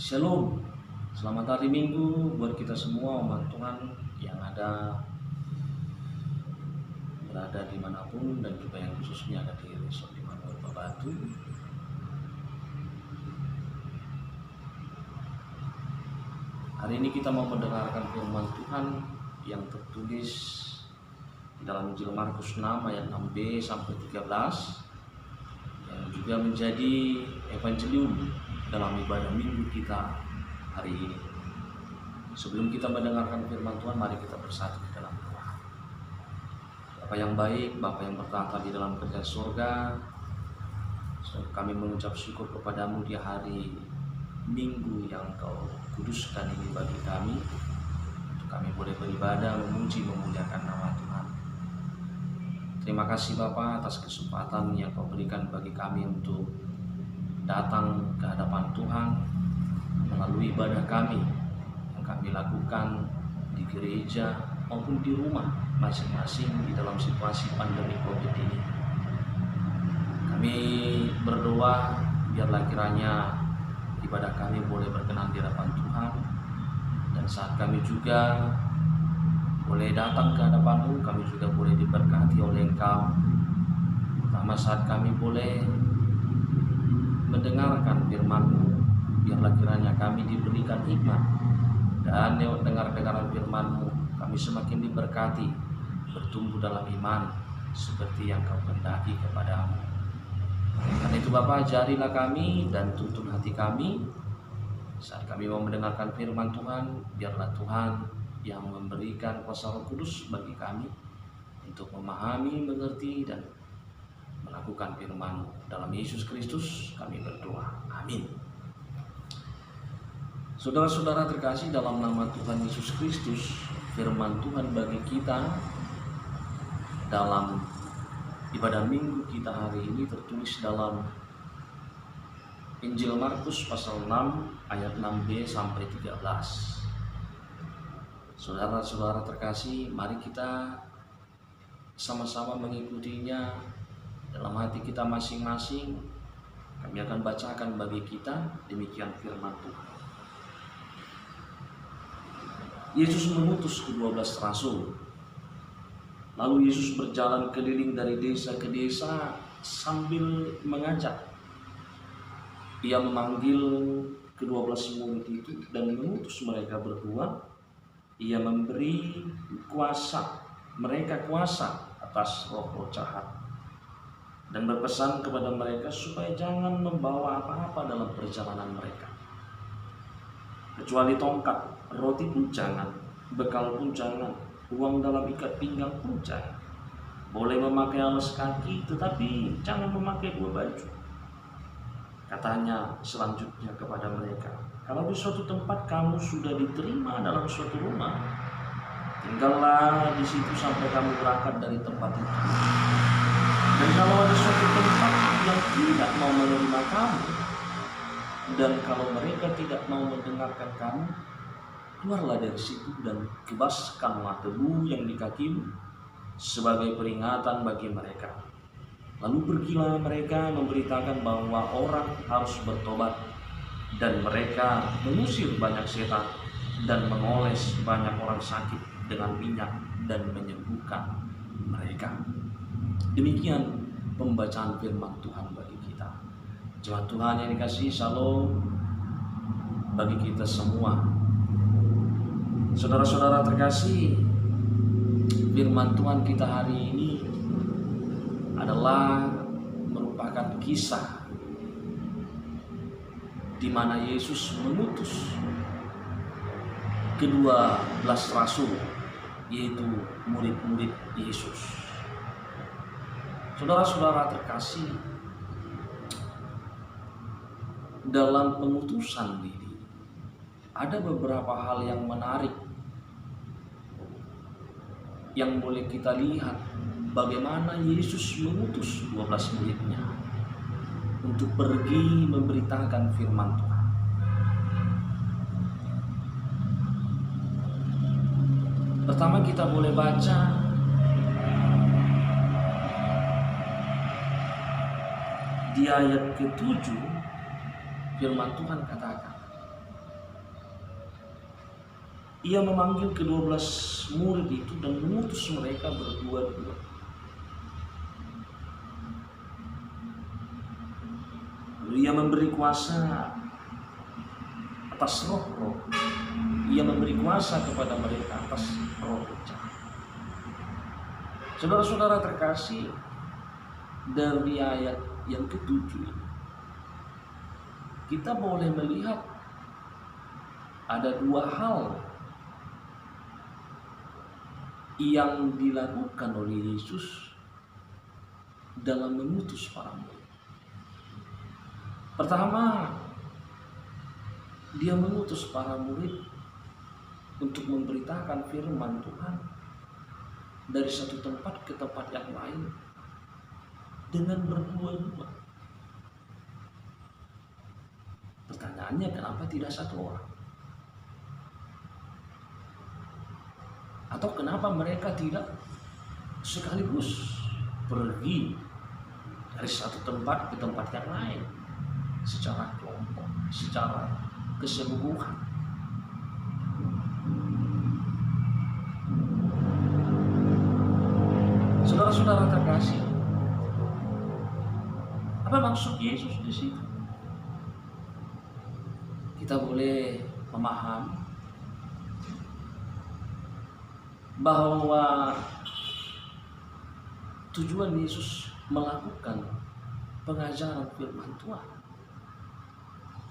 Shalom, selamat hari Minggu buat kita semua umat Tuhan yang berada dimanapun, dan juga yang khususnya ada di Resort Immanuel Babatu. Hari ini kita mau mendengarkan firman Tuhan yang tertulis di dalam Injil Markus 6 ayat 6b sampai 13, yang juga menjadi evangelium dalam ibadah minggu kita hari ini. Sebelum kita mendengarkan firman Tuhan, mari kita bersatu di dalam doa. Bapa yang baik, Bapa yang bertata di dalam kerajaan surga, kami mengucap syukur kepadamu di hari Minggu yang Kau kuduskan ini bagi kami, untuk kami boleh beribadah, memuji, memuliakan nama Tuhan. Terima kasih Bapa atas kesempatan yang Kau berikan bagi kami untuk datang ke hadapan Tuhan melalui ibadah kami yang kami lakukan di gereja maupun di rumah masing-masing di dalam situasi pandemi COVID ini. Kami berdoa biarlah kiranya ibadah kami boleh berkenan di hadapan Tuhan, dan saat kami juga boleh datang ke hadapan-Mu, kami juga boleh diberkati oleh Engkau. Pertama saat kami boleh mendengarkan firman-Mu, biarlah kiranya kami diberikan hikmat, dan lewat dengar-dengaran firman-Mu kami semakin diberkati, bertumbuh dalam iman seperti yang Kau kehendaki kepadamu. Karena itu Bapa, ajarilah kami dan tuntun hati kami saat kami mau mendengarkan firman Tuhan. Biarlah Tuhan yang memberikan kuasa Roh Kudus bagi kami untuk memahami, mengerti, dan melakukan firman-Mu. Dalam Yesus Kristus kami berdoa, amin. Saudara-saudara terkasih, dalam nama Tuhan Yesus Kristus, firman Tuhan bagi kita dalam ibadah minggu kita hari ini tertulis dalam Injil Markus pasal 6 ayat 6b sampai 13. Saudara-saudara terkasih, mari kita sama-sama mengikutinya dalam hati kita masing-masing. Kami akan bacakan bagi kita demikian firman Tuhan. Yesus mengutus ke-12 rasul. Lalu Yesus berjalan keliling dari desa ke desa sambil mengajak. Ia memanggil ke-12 murid itu dan mengutus mereka berdua. Ia memberi mereka kuasa atas roh-roh jahat, dan berpesan kepada mereka supaya jangan membawa apa-apa dalam perjalanan mereka, kecuali tongkat, roti pun jangan, bekal pun jangan, uang dalam ikat pinggang pun jangan. Boleh memakai alas kaki, tetapi jangan memakai 2 baju. Katanya selanjutnya kepada mereka, kalau di suatu tempat kamu sudah diterima dalam suatu rumah, tinggallah di situ sampai kamu berangkat dari tempat itu. Dan kalau ada suatu tempat yang tidak mau menerima kamu, dan kalau mereka tidak mau mendengarkan kamu, keluarlah dari situ dan kebaskanlah debu yang di kakimu sebagai peringatan bagi mereka. Lalu pergilah mereka memberitakan bahwa orang harus bertobat, dan mereka mengusir banyak setan dan mengoles banyak orang sakit dengan minyak dan menyembuhkan mereka. Demikian pembacaan firman Tuhan bagi kita. Jemaat Tuhan yang dikasihi, shalom bagi kita semua. Saudara-saudara terkasih, firman Tuhan kita hari ini adalah merupakan kisah di mana Yesus mengutus ke-12 rasul, yaitu murid-murid Yesus. Saudara-saudara terkasih, dalam pengutusan ini ada beberapa hal yang menarik yang boleh kita lihat bagaimana Yesus mengutus 12 muridnya untuk pergi memberitakan firman Tuhan. Pertama kita boleh baca di ayat ke-7, firman Tuhan katakan, Ia memanggil ke-12 murid itu dan mengutus mereka berdua-dua. Lalu ia memberi kuasa atas roh-roh. Ia memberi kuasa kepada mereka atas roh jahat. Saudara-saudara terkasih, dari ayat yang ke-7 ini, kita boleh melihat ada dua hal yang dilakukan oleh Yesus dalam mengutus para murid. Pertama, dia mengutus para murid untuk memberitakan firman Tuhan dari satu tempat ke tempat yang lain dengan berdua-dua. Pertanyaannya, kenapa tidak satu orang? Atau kenapa mereka tidak sekaligus pergi dari satu tempat ke tempat yang lain secara kelompok, secara keseluruhan? Saudara-saudara terkasih, apa maksud Yesus di situ? Kita boleh memahami bahwa tujuan Yesus melakukan pengajaran firman Tuhan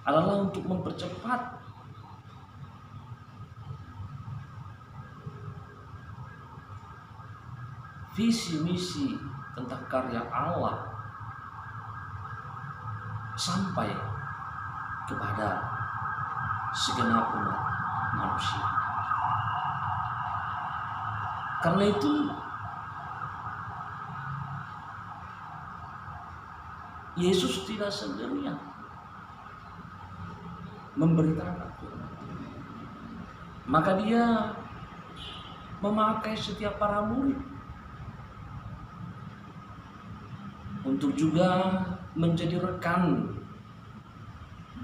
adalah untuk mempercepat visi misi tentang karya Allah sampai kepada segenap umat manusia. Karena itu Yesus tidak sendirian memberitakan firman. Maka dia memakai setiap para murid untuk juga menjadi rekan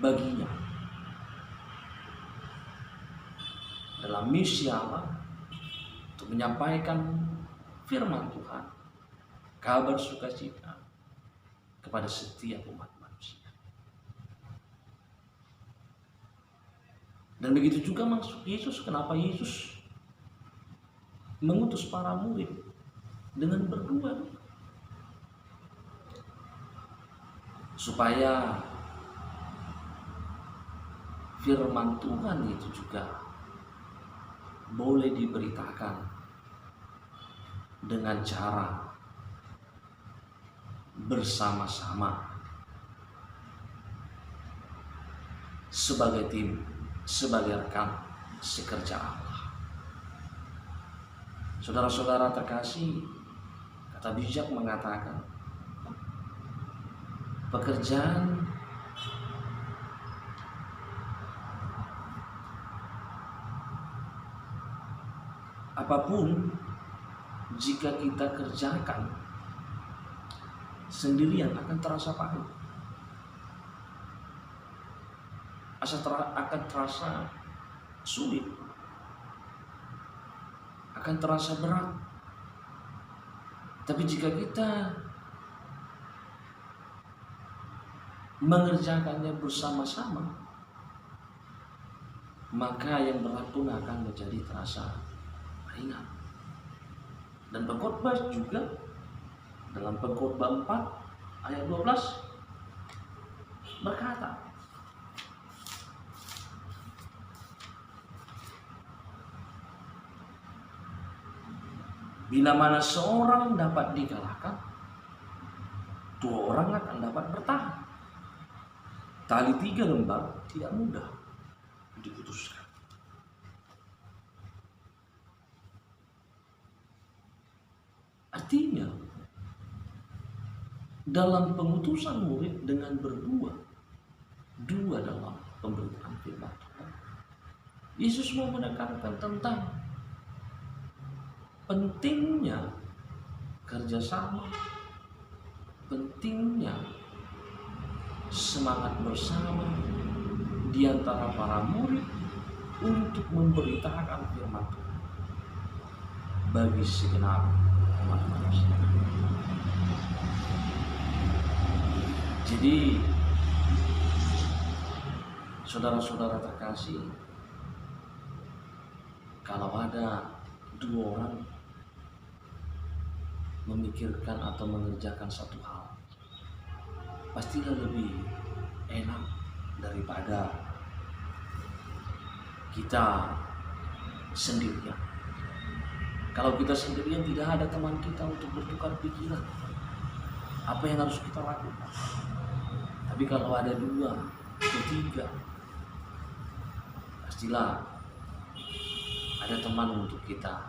baginya dalam misi Allah untuk menyampaikan firman Tuhan, kabar sukacita kepada setiap umat manusia. Dan begitu juga maksud Yesus, kenapa Yesus mengutus para murid dengan berdua, supaya firman Tuhan itu juga boleh diberitakan dengan cara bersama-sama sebagai tim, sebagai rekan sekerja Allah. Saudara-saudara terkasih, kata bijak mengatakan, pekerjaan apapun jika kita kerjakan sendirian akan terasa pahit, akan terasa sulit, akan terasa berat. Tapi jika kita mengerjakannya bersama-sama, maka yang berat pun akan menjadi terasa ringan. Dan pengkhotbah juga dalam Pengkhotbah 4 ayat 12 berkata, bila mana seorang dapat dikalahkan, dua orang akan dapat bertahan. Tali 3 lembar tidak mudah diputuskan. Artinya, dalam pengutusan murid dengan berdua dalam pemberitaan firman Tuhan, Yesus mau menekankan tentang pentingnya kerjasama, pentingnya semangat bersama di antara para murid untuk memberitakan firman Tuhan bagi segenap umat manusia. Jadi saudara-saudara terkasih, kalau ada dua orang memikirkan atau mengerjakan satu hal, pastilah lebih enak daripada kita sendirian. Kalau kita sendirian tidak ada teman kita untuk bertukar pikiran apa yang harus kita lakukan. Tapi kalau ada dua, ketiga, pastilah ada teman untuk kita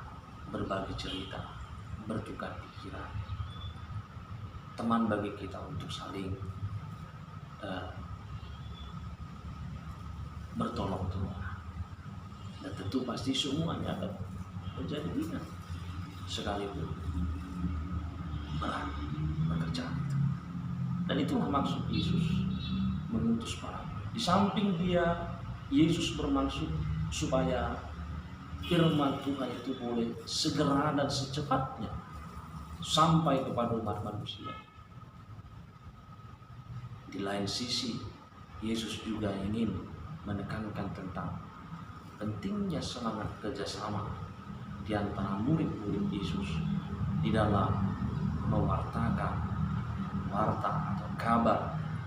berbagi cerita, bertukar pikiran, teman bagi kita untuk saling bertolong-tolong. Dan tentu pasti semuanya akan menjadi ringan sekalipun berat pekerjaan itu. Dan itulah maksud Yesus mengutus para murid. Di samping Yesus bermaksud supaya firman Tuhan itu boleh segera dan secepatnya sampai kepada umat manusia. Di lain sisi, Yesus juga ingin menekankan tentang pentingnya semangat kerjasama di antara murid-murid Yesus di dalam mewartakan warta atau kabar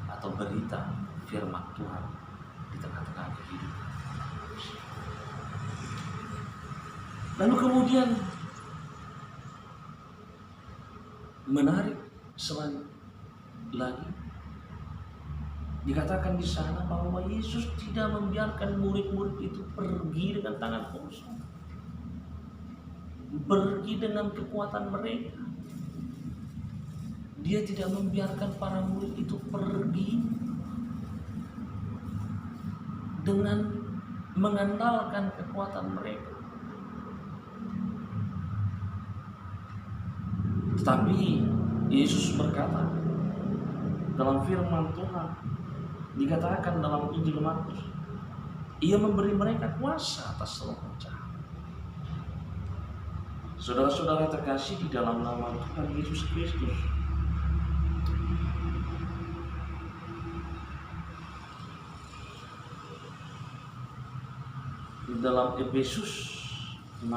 atau berita firman Tuhan di tengah-tengah kehidupan. Lalu kemudian menarik selain lagi dikatakan di sana bahwa Yesus tidak membiarkan murid-murid itu pergi dengan tangan kosong, pergi dengan kekuatan mereka. Dia tidak membiarkan para murid itu pergi dengan mengandalkan kekuatan mereka. Tetapi Yesus berkata dalam firman Tuhan, dikatakan dalam Injil Markus, Ia memberi mereka kuasa atas roh jahat. Saudara-saudara terkasih di dalam nama Tuhan Yesus Kristus, di dalam Efesus 6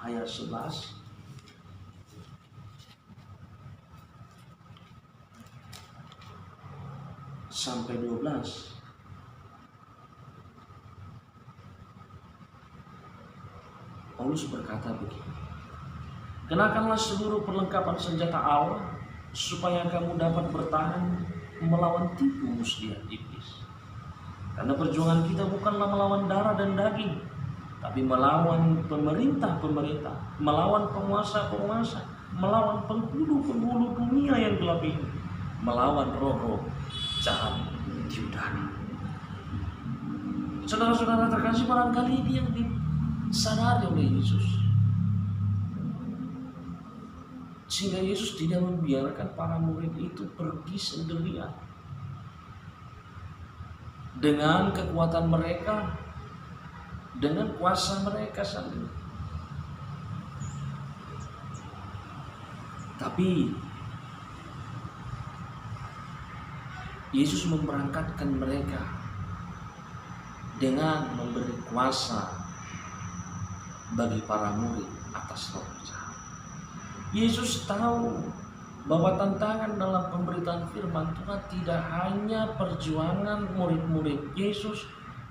ayat 11 sampai 12, Paulus berkata begini: kenakanlah seluruh perlengkapan senjata Allah supaya kamu dapat bertahan melawan tipu muslihat iblis. Karena perjuangan kita bukanlah melawan darah dan daging, tapi melawan pemerintah-pemerintah, melawan penguasa-penguasa, melawan penghulu-penghulu dunia yang gelap ini, melawan roh-roh jahat di udara. Saudara-saudara terkasih, barangkali ini yang disadari oleh Yesus, sehingga Yesus tidak membiarkan para murid itu pergi sendirian dengan kekuatan mereka, dengan kuasa mereka sendiri. Tapi Yesus memberangkatkan mereka dengan memberi kuasa bagi para murid atas roh jahat. Yesus tahu bahwa tantangan dalam pemberitaan firman Tuhan tidak hanya perjuangan murid-murid Yesus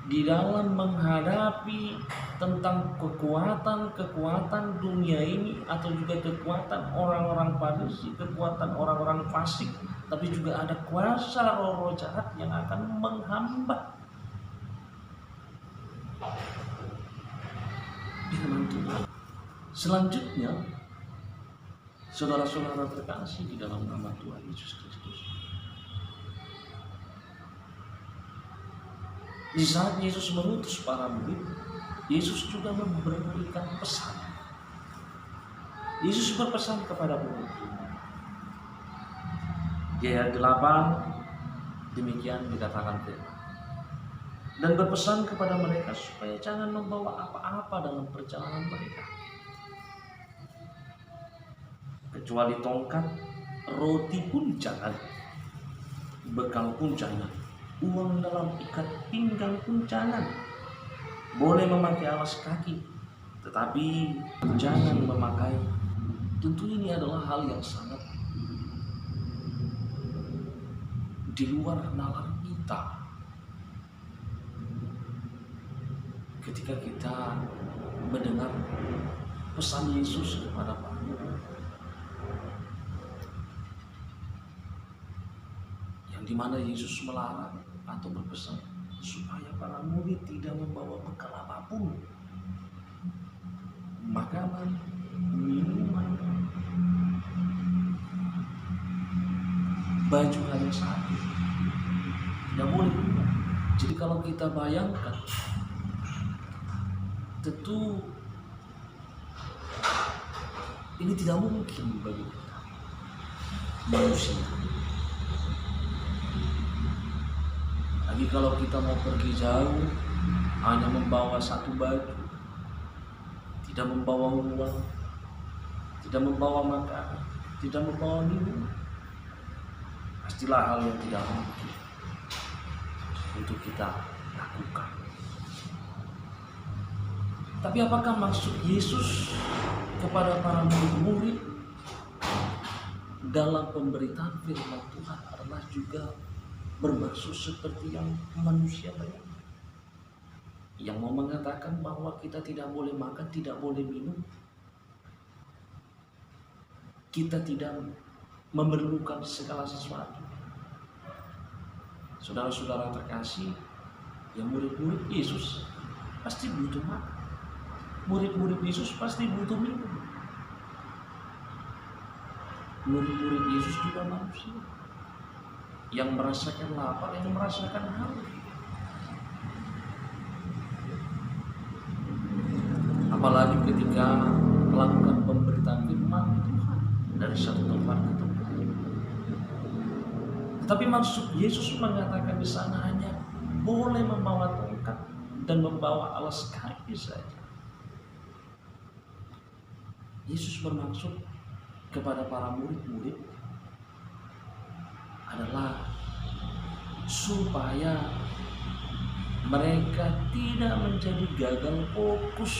di dalam menghadapi tentang kekuatan dunia ini, atau juga kekuatan orang-orang Farisi, kekuatan orang-orang fasik, tapi juga ada kuasa roh-roh jahat yang akan menghambat firman Tuhan. Selanjutnya, saudara-saudara terkasih di dalam nama Tuhan Yesus Kristus, di saat Yesus mengutus para murid, Yesus juga memberikan pesan. Yesus berpesan kepada murid. Di ayat 8 demikian dikatakan firman: dan berpesan kepada mereka supaya jangan membawa apa-apa dalam perjalanan mereka, kecuali tongkat, roti pun jangan, bekal pun jangan, uang dalam ikat pinggang pun jangan. Boleh memakai alas kaki, tetapi jangan memakai. Tentu ini adalah hal yang sangat di luar nalar kita. Ketika kita mendengar pesan Yesus kepada para murid, yang dimana Yesus melarang atau berpesan supaya para murid tidak membawa bekal apapun, makanan, minuman, baju hanya satu, tidak boleh punya. Jadi kalau kita bayangkan, tentu ini tidak mungkin bagi kita manusia. Lagi kalau kita mau pergi jauh, hanya membawa satu baju, tidak membawa uang, tidak membawa makanan, tidak membawa minum, pastilah hal yang tidak mungkin untuk kita lakukan. Tapi apakah maksud Yesus kepada para murid-murid dalam pemberitaan firman Tuhan adalah juga bermaksud seperti yang manusia banyak, yang mau mengatakan bahwa kita tidak boleh makan, tidak boleh minum, kita tidak memerlukan segala sesuatu? Saudara-saudara terkasih, yang murid-murid Yesus pasti butuh makan, murid-murid Yesus pasti butuh minum, murid-murid Yesus juga manusia yang merasakan lapar, yang merasakan haus. Apalagi ketika melakukan pemberitaan firman Tuhan dari satu tempat ke tempat. Tapi maksud Yesus mengatakan di sana hanya boleh membawa tongkat dan membawa alas kaki saja. Yesus bermaksud kepada para murid-murid adalah supaya mereka tidak menjadi gagal fokus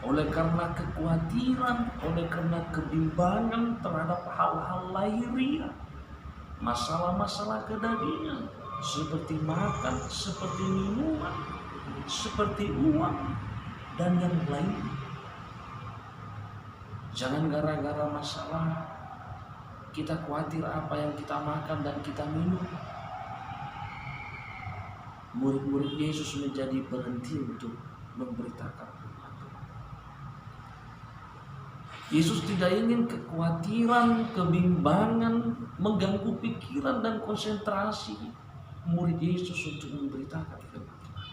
oleh karena kekhawatiran, oleh karena kebimbangan terhadap hal-hal lahiriah, masalah-masalah kedagingan seperti makan, seperti minuman, seperti uang dan yang lain. Jangan gara-gara masalah kita khawatir apa yang kita makan dan kita minum, murid-murid Yesus menjadi berhenti untuk memberitakan firman Tuhan. Yesus tidak ingin kekhawatiran, kebimbangan mengganggu pikiran dan konsentrasi murid Yesus untuk memberitakan firman Tuhan.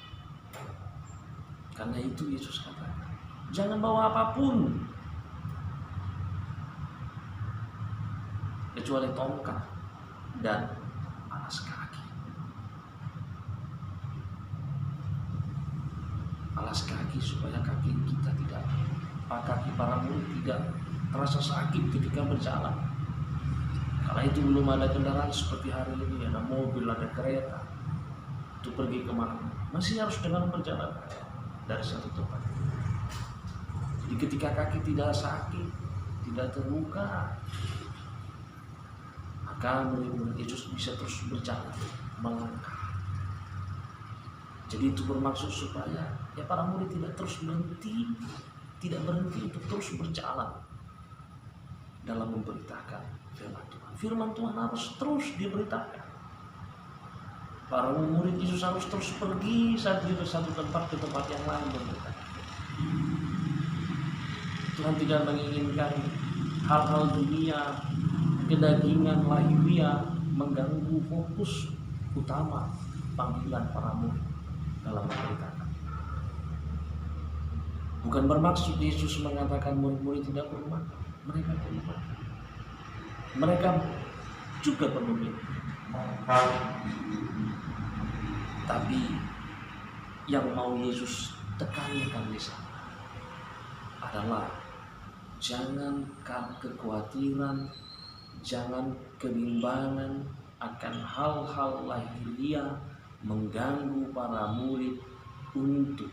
Karena itu Yesus katakan, jangan bawa apapun kecuali tongkat dan alas kaki. Alas kaki supaya kaki kita tidak, kaki para murid tidak terasa sakit ketika berjalan. Kala itu belum ada kendaraan seperti hari ini, ada mobil, ada kereta untuk pergi kemana, masih harus dengan berjalan dari satu tempat. Jadi ketika kaki tidak sakit, tidak terluka, maka murid-murid Yesus bisa terus berjalan, melangkah. Jadi itu bermaksud supaya para murid tidak terus berhenti, tidak berhenti untuk terus berjalan dalam memberitakan firman Tuhan. Firman Tuhan harus terus diberitakan. Para murid Yesus harus terus pergi dari satu tempat ke tempat yang lain memberitakan. Tuhan tidak menginginkan hal-hal dunia, kedagingan lahiriah mengganggu fokus utama panggilan para murid dalam memberitakan. Bukan bermaksud Yesus mengatakan murid-murid tidak perlu makan, mereka perlu makan. Mereka juga perlu minum, Tapi yang mau Yesus tekankan di sana adalah jangan kekhawatiran, jangan kebimbangan akan hal-hal lahiriah mengganggu para murid untuk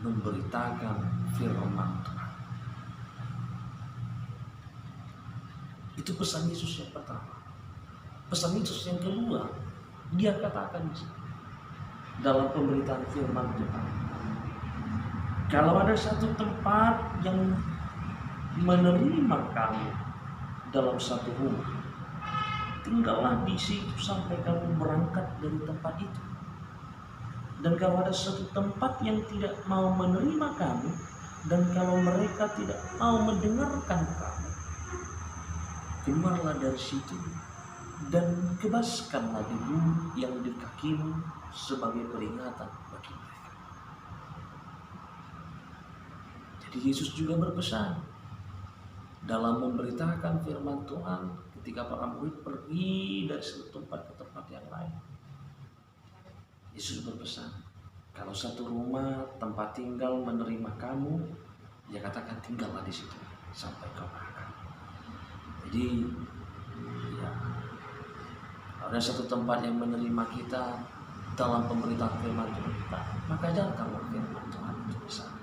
memberitakan firman Tuhan. Itu pesan Yesus yang pertama. Pesan Yesus yang kedua, dia katakan dalam pemberitaan firman Tuhan, kalau ada satu tempat yang menerima kamu dalam satu rumah, tinggallah di situ sampai kamu berangkat dari tempat itu. Dan kalau ada satu tempat yang tidak mau menerima kamu, dan kalau mereka tidak mau mendengarkan kamu, keluarlah dari situ dan kebaskanlah debu yang di kakimu sebagai peringatan bagi mereka. Jadi Yesus juga berpesan dalam memberitakan firman Tuhan ketika para murid pergi dari satu tempat ke tempat yang lain. Yesus berpesan, kalau satu rumah tempat tinggal menerima kamu, dia katakan tinggallah di situ sampai kau makan. Jadi ya, kalau ada satu tempat yang menerima kita dalam pemberitaan firman Tuhan kita, maka jalankanlah firman Tuhan itu di sana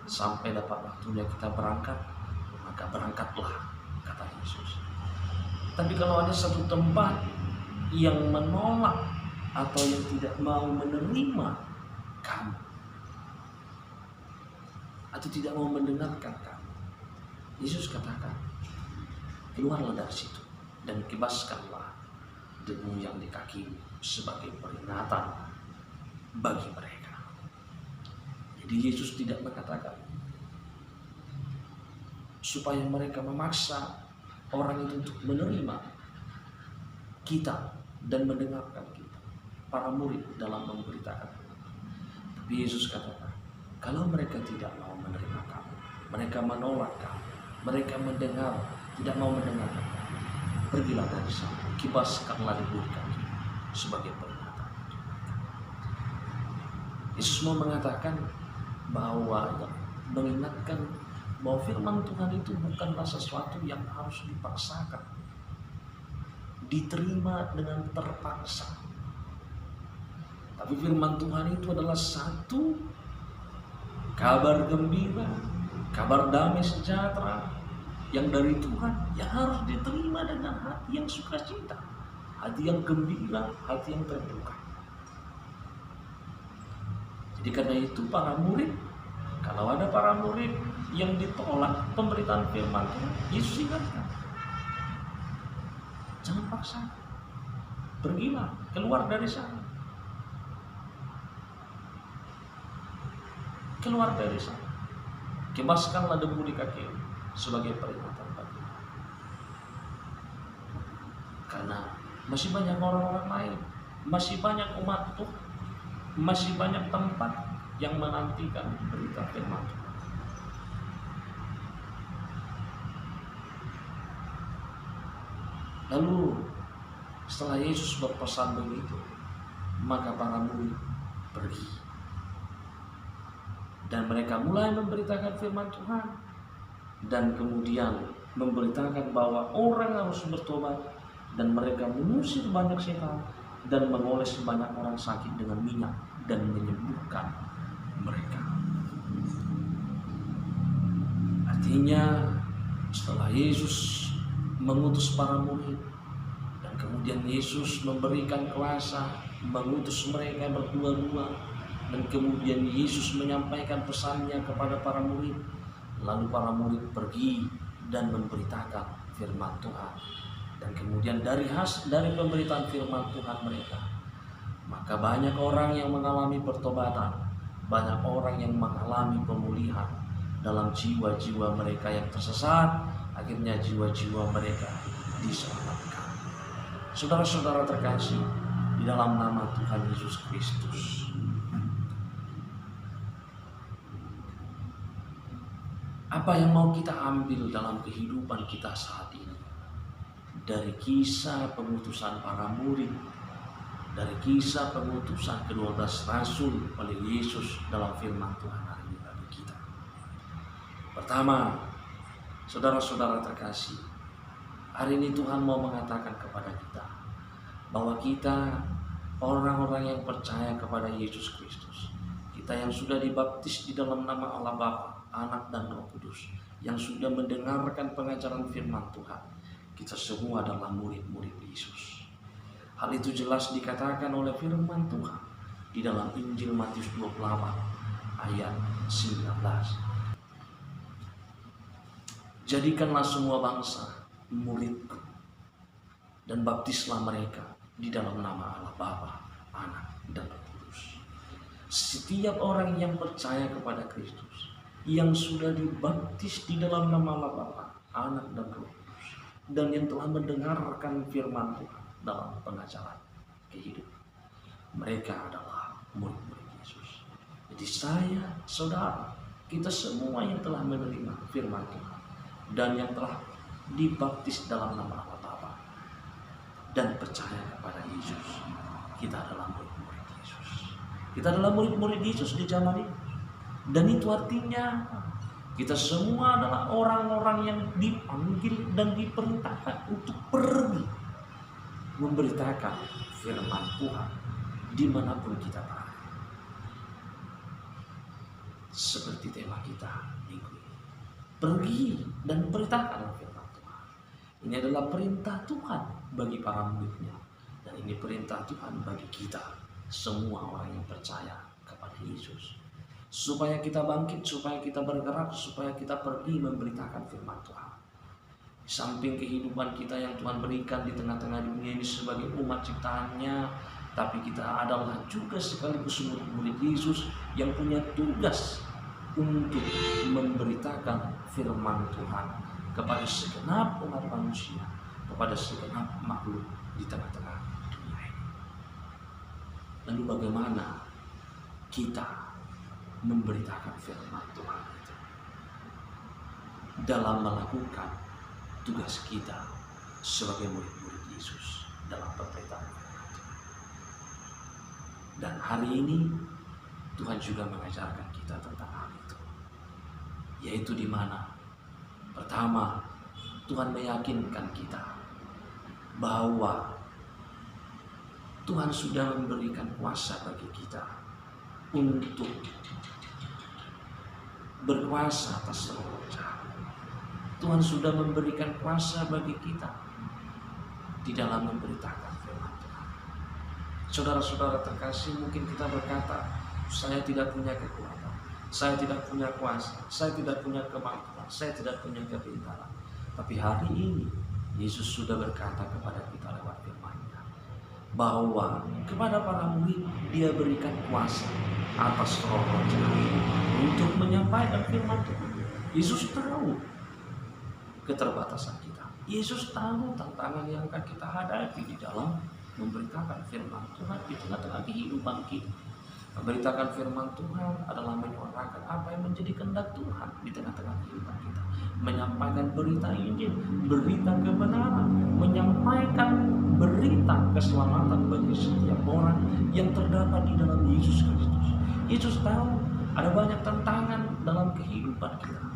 sampai dapat waktunya kita berangkat, maka berangkatlah, kata Yesus. Tapi kalau ada satu tempat yang menolak atau yang tidak mau menerima kamu atau tidak mau mendengarkan kamu, Yesus katakan, keluarlah dari situ dan kebaskanlah debu yang di kakimu sebagai peringatan bagi mereka. Jadi Yesus tidak mengatakan supaya mereka memaksa orang itu untuk menerima kita dan mendengarkan kita, para murid dalam memberitakan. Tapi Yesus katakan, kalau mereka tidak mau menerima kamu, mereka menolak kamu, mereka mendengar, tidak mau mendengar kamu, pergilah dari sana, kibaskanlah debu di kaki sebagai peringatan. Yesus mau mengatakan bahwa mengingatkan bahwa firman Tuhan itu bukanlah sesuatu yang harus dipaksakan, diterima dengan terpaksa. Tapi firman Tuhan itu adalah satu kabar gembira, kabar damai sejahtera yang dari Tuhan, yang harus diterima dengan hati yang sukacita, hati yang gembira, hati yang terbuka. Jadi karena itu para murid, kalau ada para murid yang ditolak pemberitaan firman Tuhan, Yesus ingatkan, jangan paksa, pergilah, keluar dari sana, keluar dari sana, kebaskanlah debu di kaki sebagai peringatan bagi. Karena masih banyak orang-orang lain, masih banyak umat Tuhan, masih banyak tempat yang menantikan berita firman Tuhan. Lalu setelah Yesus berpesan begitu, maka para murid pergi dan mereka mulai memberitakan firman Tuhan, dan kemudian memberitakan bahwa orang harus bertobat, dan mereka mengusir banyak setan dan mengoles banyak orang sakit dengan minyak dan menyembuhkan mereka. Artinya setelah Yesus mengutus para murid dan kemudian Yesus memberikan kuasa mengutus mereka berdua-dua, dan kemudian Yesus menyampaikan pesannya kepada para murid, lalu para murid pergi dan memberitakan firman Tuhan. Dan kemudian dari pemberitaan firman Tuhan mereka, maka banyak orang yang mengalami pertobatan, banyak orang yang mengalami pemulihan dalam jiwa-jiwa mereka yang tersesat. Akhirnya jiwa-jiwa mereka diselamatkan. Saudara-saudara terkasih di dalam nama Tuhan Yesus Kristus, apa yang mau kita ambil dalam kehidupan kita saat ini? dari kisah pengutusan para murid, dari kisah pengutusan ke-12 rasul oleh Yesus dalam firman Tuhan hari ini bagi kita. Pertama, saudara-saudara terkasih, hari ini Tuhan mau mengatakan kepada kita bahwa kita orang-orang yang percaya kepada Yesus Kristus, kita yang sudah dibaptis di dalam nama Allah Bapa, Anak dan Roh Kudus, yang sudah mendengarkan pengajaran firman Tuhan, kita semua adalah murid-murid Yesus. Hal itu jelas dikatakan oleh firman Tuhan di dalam Injil Matius 28 ayat 19. Jadikanlah semua bangsa muridku dan baptislah mereka di dalam nama Allah Bapa, Anak dan Roh Kudus. Setiap orang yang percaya kepada Kristus, yang sudah dibaptis di dalam nama Allah Bapa, Anak dan Roh Kudus, dan yang telah mendengarkan firman Tuhan dalam pengajaran kehidupan, mereka adalah murid-murid Yesus. Jadi saya, saudara, kita semua yang telah menerima firman Tuhan dan yang telah dibaptis dalam nama Allah Bapa dan percaya kepada Yesus, kita adalah murid-murid Yesus. Kita adalah murid-murid Yesus di zaman ini. Dan itu artinya kita semua adalah orang-orang yang dipanggil dan diperintahkan untuk pergi memberitakan firman Tuhan dimanapun kita berada. Seperti tema kita minggu ini, pergi dan beritakan firman Tuhan. Ini adalah perintah Tuhan bagi para muridnya, dan ini perintah Tuhan bagi kita semua orang yang percaya kepada Yesus, supaya kita bangkit, supaya kita bergerak, supaya kita pergi memberitakan firman Tuhan. Di samping kehidupan kita yang Tuhan berikan di tengah-tengah dunia ini sebagai umat ciptaannya, tapi kita adalah juga sekaligus murid-murid Yesus yang punya tugas untuk memberitakan firman Tuhan kepada segenap umat manusia, kepada segenap makhluk di tengah-tengah dunia ini. Lalu bagaimana kita memberitakan firman Tuhan itu? Dalam melakukan tugas kita sebagai murid-murid Yesus dalam pemberitaan firman Tuhan. Dan hari ini Tuhan juga mengajarkan kita tentang hal itu, yaitu di mana pertama Tuhan meyakinkan kita bahwa Tuhan sudah memberikan kuasa bagi kita untuk berkuasa atas roh jahat. Tuhan sudah memberikan kuasa bagi kita di dalam memberitakan firman Tuhan. Saudara-saudara terkasih, mungkin kita berkata, saya tidak punya kekuatan, saya tidak punya kuasa, saya tidak punya kemampuan, saya tidak punya kepintaran. Tapi hari ini Yesus sudah berkata kepada kita lewat firman-Nya bahwa kepada para murid Dia berikan kuasa atas roh-roh jahat untuk menyampaikan firman Tuhan. Yesus tahu keterbatasan kita. Yesus tahu tantangan yang akan kita hadapi di dalam memberitakan firman Tuhan di tengah-tengah kehidupan kita. Memberitakan firman Tuhan adalah menyuarakan apa yang menjadi kehendak Tuhan di tengah-tengah kehidupan kita. Menyampaikan berita Injil, berita kebenaran, menyampaikan berita keselamatan bagi setiap orang yang terdapat di dalam Yesus Kristus. Yesus tahu ada banyak tantangan dalam kehidupan kita.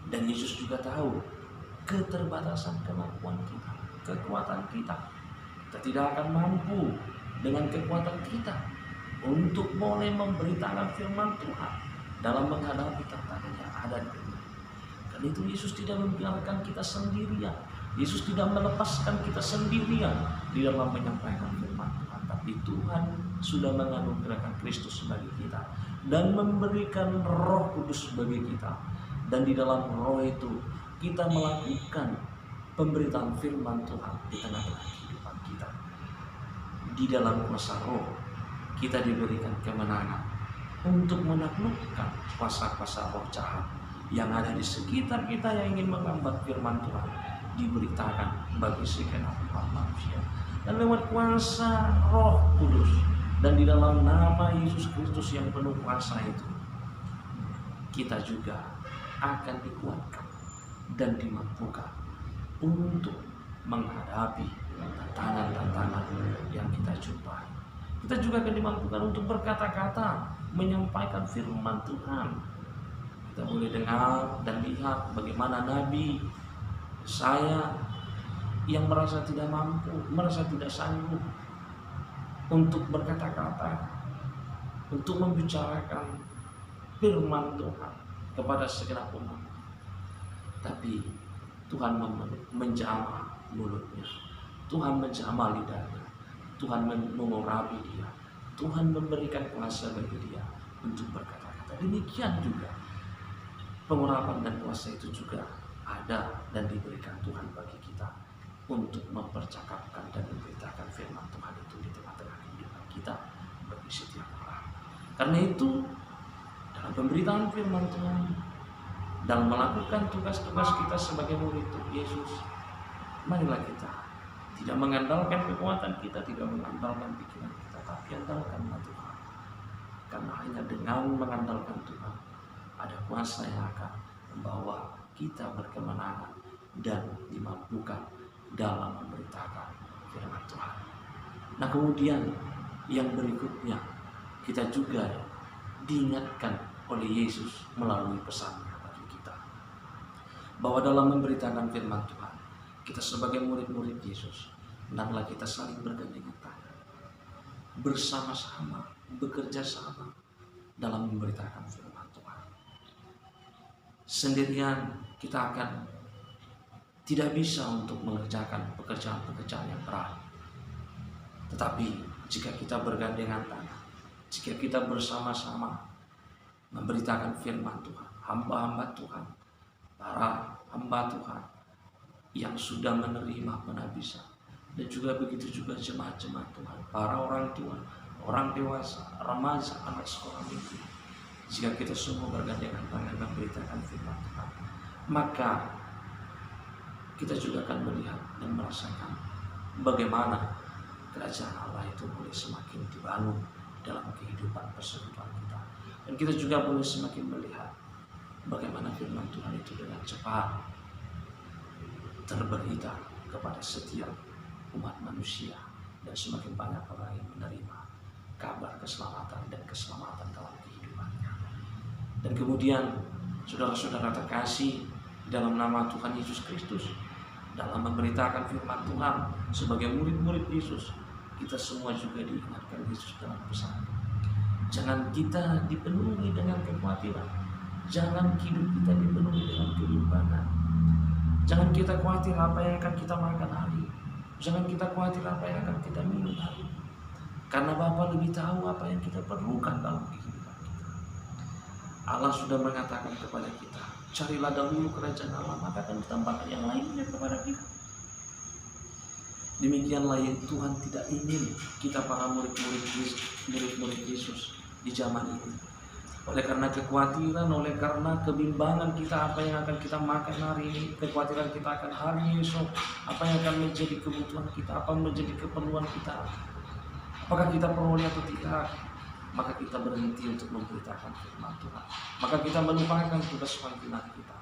Dan Yesus juga tahu keterbatasan kemampuan kita, kekuatan kita. Kita tidak akan mampu dengan kekuatan kita untuk boleh memberitakan firman Tuhan dalam menghadapi tantangan yang ada di dunia. Karena itu Yesus tidak membiarkan kita sendirian. Yesus tidak melepaskan kita sendirian di dalam menyampaikan firman Tuhan. Tapi Tuhan sudah menganugerahkan Kristus bagi kita dan memberikan Roh Kudus bagi kita. Dan di dalam roh itu kita melakukan pemberitaan firman Tuhan di tengah-tengah kehidupan kita. Di dalam kuasa roh kita diberikan kemenangan untuk menaklukkan kuasa-kuasa roh jahat yang ada di sekitar kita yang ingin menghambat firman Tuhan diberitakan bagi segenap umat manusia. Dan lewat kuasa Roh Kudus dan di dalam nama Yesus Kristus yang penuh kuasa itu, kita juga akan dikuatkan dan dimampukan untuk menghadapi tantangan-tantangan yang kita jumpai. Kita juga akan dimampukan untuk berkata-kata, menyampaikan firman Tuhan. Kita boleh dengar dan lihat bagaimana Nabi saya yang merasa tidak mampu, merasa tidak sanggup untuk berkata-kata, untuk membicarakan firman Tuhan kepada segenap umat. Tapi Tuhan menjamah mulutnya, Tuhan menjamah lidahnya, Tuhan mengurapi dia, Tuhan memberikan kuasa bagi dia untuk berkata-kata. Demikian juga pengurapan dan kuasa itu juga ada dan diberikan Tuhan bagi kita untuk mempercakapkan dan memberitakan firman Tuhan itu di tengah-tengah kehidupan kita bagi setiap orang. Karena itu dalam pemberitaan firman Tuhan, dalam melakukan tugas-tugas kita sebagai murid Yesus, marilah kita tidak mengandalkan kekuatan kita, tidak mengandalkan pikiran kita, tapi andalkanlah Tuhan. Karena hanya dengan mengandalkan Tuhan, ada kuasa yang akan membawa kita berkemenangan dan dimampukan dalam memberitakan firman Tuhan. Nah, kemudian yang berikutnya, kita juga diingatkan oleh Yesus melalui pesannya bagi kita, bahwa dalam memberitakan firman Tuhan, kita sebagai murid-murid Yesus, hendaklah kita saling bergandengan tangan, bersama-sama, bekerja sama dalam memberitakan firman Tuhan. Sendirian kita akan tidak bisa untuk mengerjakan pekerjaan-pekerjaan yang berat. Tetapi jika kita bergandengan tangan, jika kita bersama-sama memberitakan firman Tuhan, hamba-hamba Tuhan, para hamba Tuhan yang sudah menerima penabisan, dan juga begitu juga jemaat-jemaat Tuhan, para orang tua, orang dewasa, remaja, anak sekolah minggu, jika kita semua bergandengan tangan memberitakan firman Tuhan, maka kita juga akan melihat dan merasakan bagaimana kerajaan Allah itu boleh semakin dibangun dalam kehidupan persekutuan kita. Dan kita juga boleh semakin melihat bagaimana firman Tuhan itu dengan cepat terberita kepada setiap umat manusia, dan semakin banyak orang yang menerima kabar keselamatan dan keselamatan dalam kehidupannya. Dan kemudian saudara-saudara terkasih, dalam nama Tuhan Yesus Kristus, dalam memberitakan firman Tuhan sebagai murid-murid Yesus, kita semua juga diingatkan Yesus dalam pesan. Jangan kita dipenuhi dengan kekhawatiran, jangan hidup kita dipenuhi dengan kebimbangan. Jangan kita khawatir apa yang akan kita makan hari, jangan kita khawatir apa yang akan kita minum hari, karena Bapa lebih tahu apa yang kita perlukan dalam kehidupan kita. Allah sudah mengatakan kepada kita, carilah dahulu kerajaan Allah, maka akan ditambahkan yang lainnya kepada kita. Demikianlah yang Tuhan tidak ingin kita para murid-murid Yesus di zaman ini. Oleh karena kekhawatiran, oleh karena kebimbangan kita apa yang akan kita makan hari ini, kekhawatiran kita akan hari esok, apa yang akan menjadi kebutuhan kita, apa yang menjadi keperluan kita, apakah kita peroleh atau tidak, maka kita berhenti untuk memberitakan firman Tuhan. Maka kita melupakan tugas panggilan kita.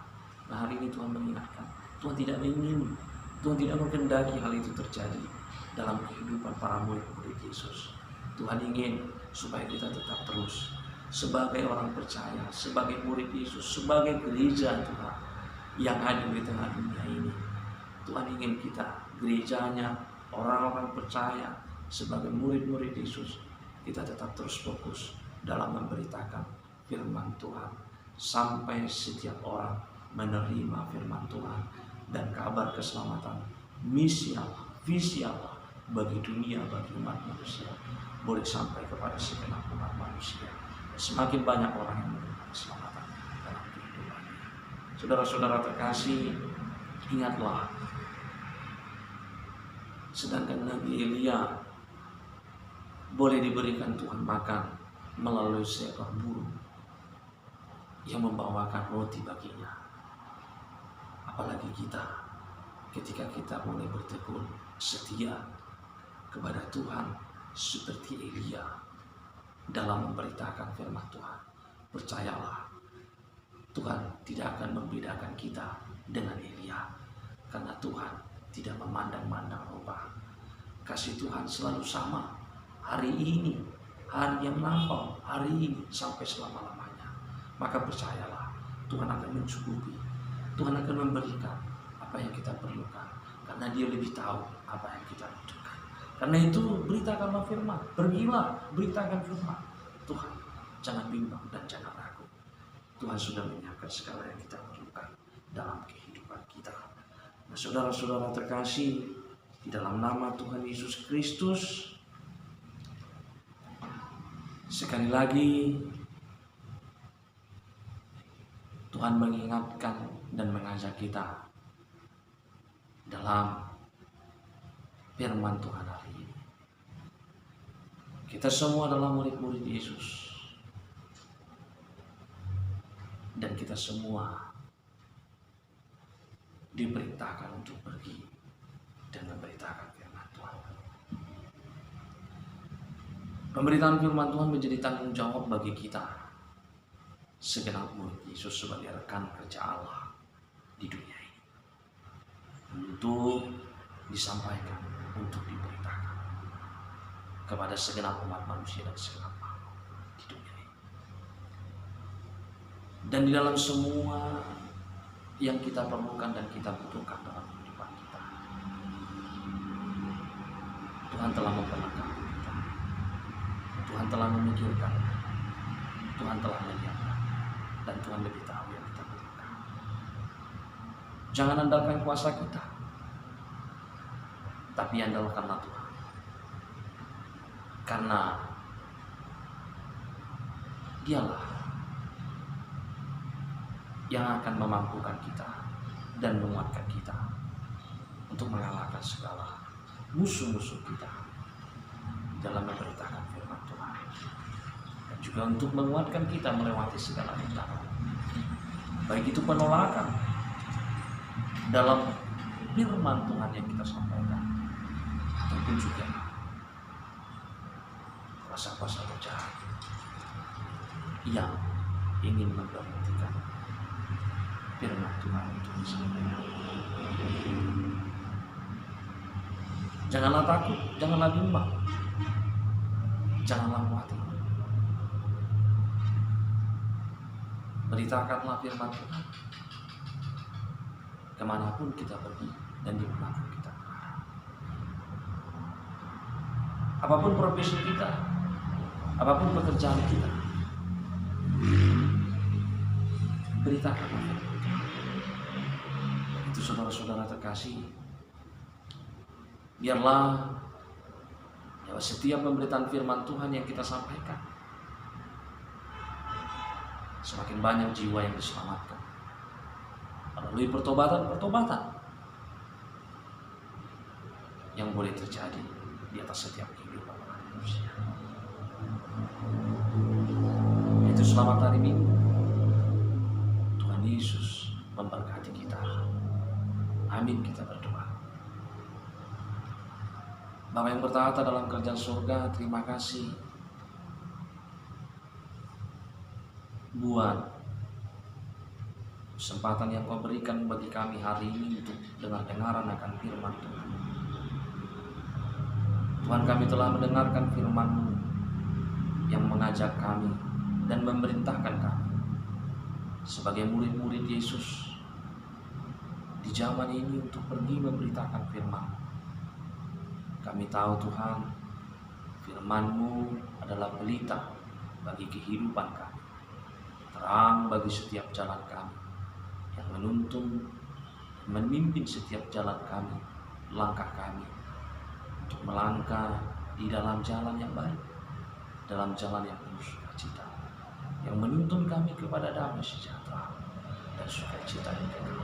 Nah, hari ini Tuhan mengingatkan, Tuhan tidak ingin, Tuhan tidak menghendaki hal itu terjadi dalam kehidupan para murid-murid Yesus. Tuhan ingin supaya kita tetap terus sebagai orang percaya, sebagai murid Yesus, sebagai gereja Tuhan yang hadir di tengah dunia ini. Tuhan ingin kita, gerejanya, orang-orang percaya, sebagai murid-murid Yesus, kita tetap terus fokus dalam memberitakan firman Tuhan sampai setiap orang menerima firman Tuhan dan kabar keselamatan, misi Allah, visi Allah bagi dunia, bagi umat manusia boleh sampai kepada segenap umat manusia. Semakin banyak orang yang menerima keselamatan dalam kehidupannya. Saudara-saudara terkasih, ingatlah, sedangkan Nabi Elia boleh diberikan Tuhan makan melalui seekor burung yang membawakan roti baginya. Apalagi kita, ketika kita mulai bertekun setia kepada Tuhan seperti Elia dalam memberitakan firman Tuhan, percayalah, Tuhan tidak akan membedakan kita dengan Elia, Karena Tuhan tidak memandang-mandang rupa. Kasih Tuhan selalu sama. Hari ini, hari yang lampau, hari ini sampai selama-lamanya. Maka percayalah, Tuhan akan mencukupi. Tuhan akan memberikan apa yang kita perlukan. Karena Dia lebih tahu apa yang kita butuhkan. Karena itu beritakanlah firman. Pergilah, beritakan firman. Tuhan, jangan bimbang dan jangan ragu. Tuhan sudah menyiapkan segala yang kita perlukan dalam kehidupan kita. Nah, saudara-saudara terkasih, di dalam nama Tuhan Yesus Kristus, sekali lagi Tuhan mengingatkan dan mengajak kita dalam firman Tuhan hari ini. Kita semua adalah murid-murid Yesus. Dan kita semua diperintahkan untuk pergi dan memberitakan firman Tuhan. Pemberitaan firman Tuhan menjadi tanggung jawab bagi kita, segenap murid Yesus sebagai rekan kerja Allah di dunia ini. Untuk disampaikan, untuk diberitakan kepada segenap umat manusia dan segenap makhluk di dunia ini. Dan di dalam semua yang kita perlukan dan kita butuhkan dalam kehidupan kita, Tuhan telah memperlengkapi kita. Tuhan telah memikirkan, Tuhan telah menyiapkan, dan Tuhan lebih tahu yang kita butuhkan. Jangan andalkan kuasa kita, tapi andalkanlah Tuhan. Karena Dialah yang akan memampukan kita dan menguatkan kita untuk mengalahkan segala musuh-musuh kita dalam memberitakan firman Tuhan, dan juga untuk menguatkan kita melewati segala rintangan, baik itu penolakan dalam firman Tuhan yang kita sampaikan, ataupun juga kuasa-kuasa jahat yang ingin memberhentikan firman Tuhan itu disampaikan. Janganlah takut, janganlah bimbang, janganlah khawatir. Beritakanlah firman Tuhan kemanapun kita pergi dan dimanapun kita berada. Apapun profesi kita, apapun pekerjaan kita, beritakanlah firman Tuhan. Itu saudara-saudara terkasih, biarlah setiap pemberitaan firman Tuhan yang kita sampaikan, semakin banyak jiwa yang diselamatkan melalui pertobatan-pertobatan yang boleh terjadi di atas setiap kehidupan manusia. Itu selamat hari Minggu. Tuhan Yesus memberkati kita. Amin, kita berdoa. Bapa yang bertahta dalam kerajaan surga, terima kasih buat kesempatan yang Kau berikan bagi kami hari ini untuk dengar-dengaran akan firman Tuhan. Tuhan, kami telah mendengarkan firman-Mu yang mengajak kami dan memerintahkan kami sebagai murid-murid Yesus di zaman ini untuk pergi memberitakan firman. Kami tahu Tuhan, firman-Mu adalah pelita bagi kehidupan kami, terang bagi setiap jalan kami, yang menuntun, memimpin setiap jalan kami, langkah kami, untuk melangkah di dalam jalan yang baik, dalam jalan yang penuh sukacita, yang menuntun kami kepada damai sejahtera dan sukacita yang kekal.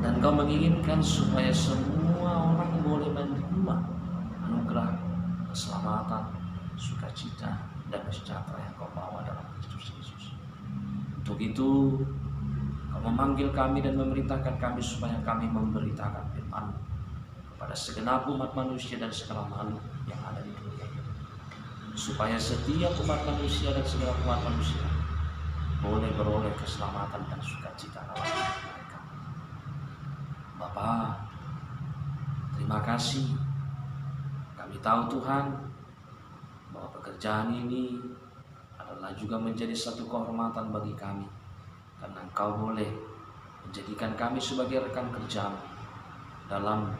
Dan Kau menginginkan supaya semua orang boleh menerima anugerah keselamatan, sukacita, dan sejahtera yang Kau bawa dalam Kristus Yesus. Untuk itu, Kau memanggil kami dan memerintahkan kami supaya kami memberitakan firman-Mu kepada segenap umat manusia dan segala makhluk yang ada di dunia ini, supaya setiap umat manusia dan segala umat manusia boleh beroleh keselamatan dan sukacita dalam hidup mereka. Bapa, terima kasih. Kami tahu Tuhan bahwa pekerjaan ini adalah juga menjadi satu kehormatan bagi kami, karena Engkau boleh menjadikan kami sebagai rekan kerja dalam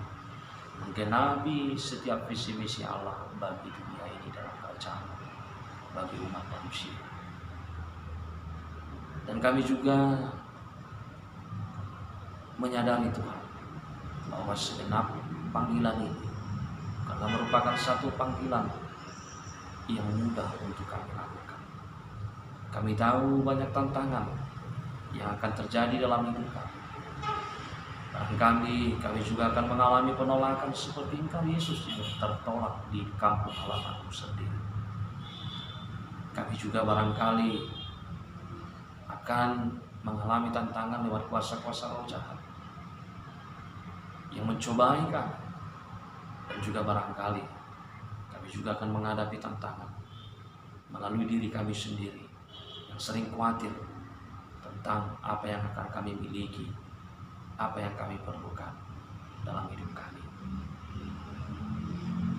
menggenapi setiap visi misi Allah bagi dunia ini dalam kerajaan, bagi umat manusia. Dan kami juga menyadari Tuhan bahwa segenap panggilan ini karena merupakan satu panggilan yang mudah untuk kami lakukan. Kami tahu banyak tantangan yang akan terjadi dalam hidup kami. Barangkali kami juga akan mengalami penolakan seperti Engkau Yesus yang tertolak di kampung halamanmu sendiri. Kami juga barangkali akan mengalami tantangan lewat kuasa-kuasa roh jahat yang mencobai kami. Dan juga barangkali kami juga akan menghadapi tantangan melalui diri kami sendiri yang sering khawatir tentang apa yang akan kami miliki, apa yang kami perlukan dalam hidup kami.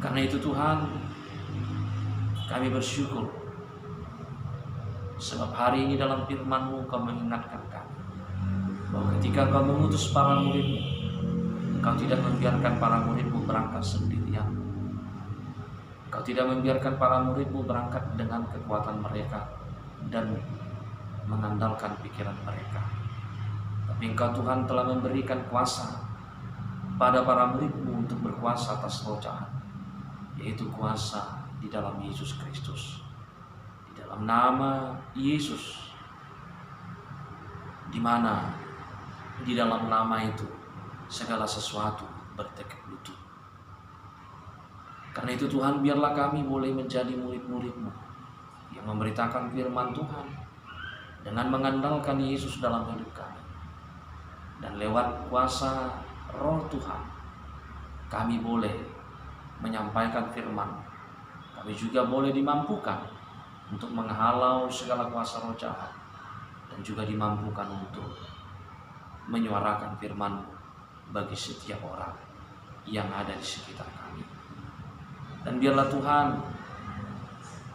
Karena itu Tuhan, kami bersyukur sebab hari ini dalam firman-Mu Kau mengingatkan kami bahwa ketika Kau mengutus para murid-Mu, Kau tidak membiarkan para murid-Mu berangkat sendirian. Kau tidak membiarkan para murid-Mu berangkat dengan kekuatan mereka dan mengandalkan pikiran mereka. Tapi Engkau Tuhan telah memberikan kuasa pada para murid-Mu untuk berkuasa atas roh jahat, yaitu kuasa di dalam Yesus Kristus. Di dalam nama Yesus, di mana di dalam nama itu segala sesuatu bertekuk lutut. Karena itu Tuhan, biarlah kami boleh menjadi murid-murid-Mu yang memberitakan firman Tuhan dengan mengandalkan Yesus dalam hidup kami. Dan lewat kuasa roh Tuhan, kami boleh menyampaikan firman. Kami juga boleh dimampukan untuk menghalau segala kuasa roh jahat, dan juga dimampukan untuk menyuarakan firman-Mu bagi setiap orang yang ada di sekitar kami. Dan biarlah Tuhan,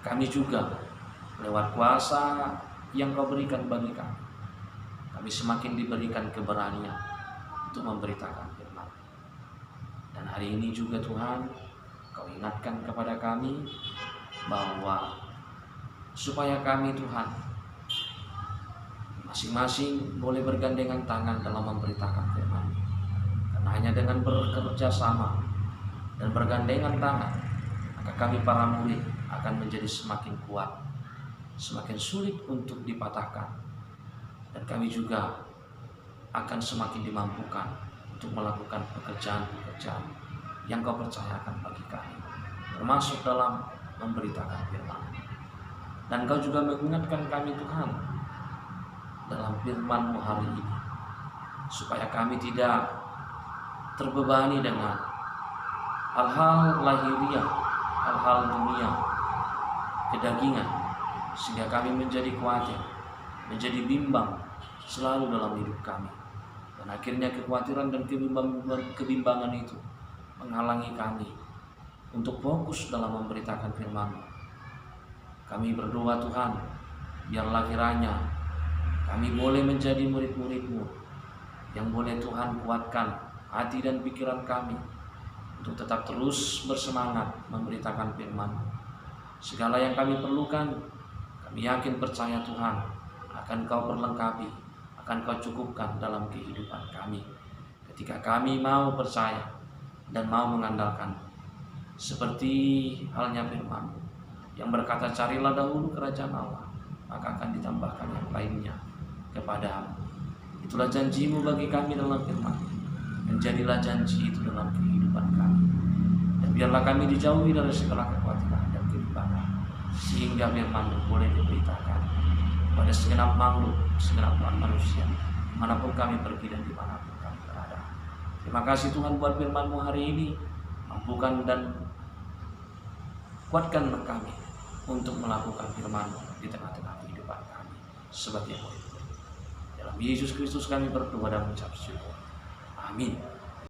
kami juga lewat kuasa yang Kau berikan bagi kami semakin diberikan keberanian untuk memberitakan firman. Dan hari ini juga Tuhan, Kau ingatkan kepada kami bahwa supaya kami Tuhan masing-masing boleh bergandengan tangan dalam memberitakan firman. Karena hanya dengan bekerja sama dan bergandengan tangan, maka kami para murid akan menjadi semakin kuat, semakin sulit untuk dipatahkan, dan kami juga akan semakin dimampukan untuk melakukan pekerjaan-pekerjaan yang Kau percayakan bagi kami, termasuk dalam memberitakan firman. Dan Kau juga mengingatkan kami Tuhan dalam firman-Mu hari ini, supaya kami tidak terbebani dengan hal-hal lahiriah, hal-hal dunia, kedagingan, sehingga kami menjadi khawatir, menjadi bimbang selalu dalam hidup kami. Dan akhirnya kekhawatiran dan kebimbangan itu menghalangi kami untuk fokus dalam memberitakan firman-Mu. Kami berdoa Tuhan, biarlah kiranya kami boleh menjadi murid-murid-Mu yang boleh Tuhan kuatkan hati dan pikiran kami untuk tetap terus bersemangat memberitakan firman. Segala yang kami perlukan, kami yakin percaya Tuhan akan Kau perlengkapi, akan Kau cukupkan dalam kehidupan kami, ketika kami mau percaya dan mau mengandalkan. Seperti halnya firman yang berkata, carilah dahulu kerajaan Allah, maka akan ditambahkan yang lainnya kepadamu. Itulah janji-Mu bagi kami dalam firman. Menjadilah janji itu dalam kehidupan kami. Dan biarlah kami dijauhi dari segala kekhawatiran dan kebimbangan, sehingga firman-Mu boleh diberitakan pada segenap makhluk, segenap manusia, manapun kami pergi dan dimanapun kami berada. Terima kasih Tuhan buat firman-Mu hari ini. Mampukan dan kuatkan kami untuk melakukan firman-Mu di tengah-tengah kehidupan kami sebagai murid. Dalam Yesus Kristus kami berdoa dan mengucap syukur. Amin.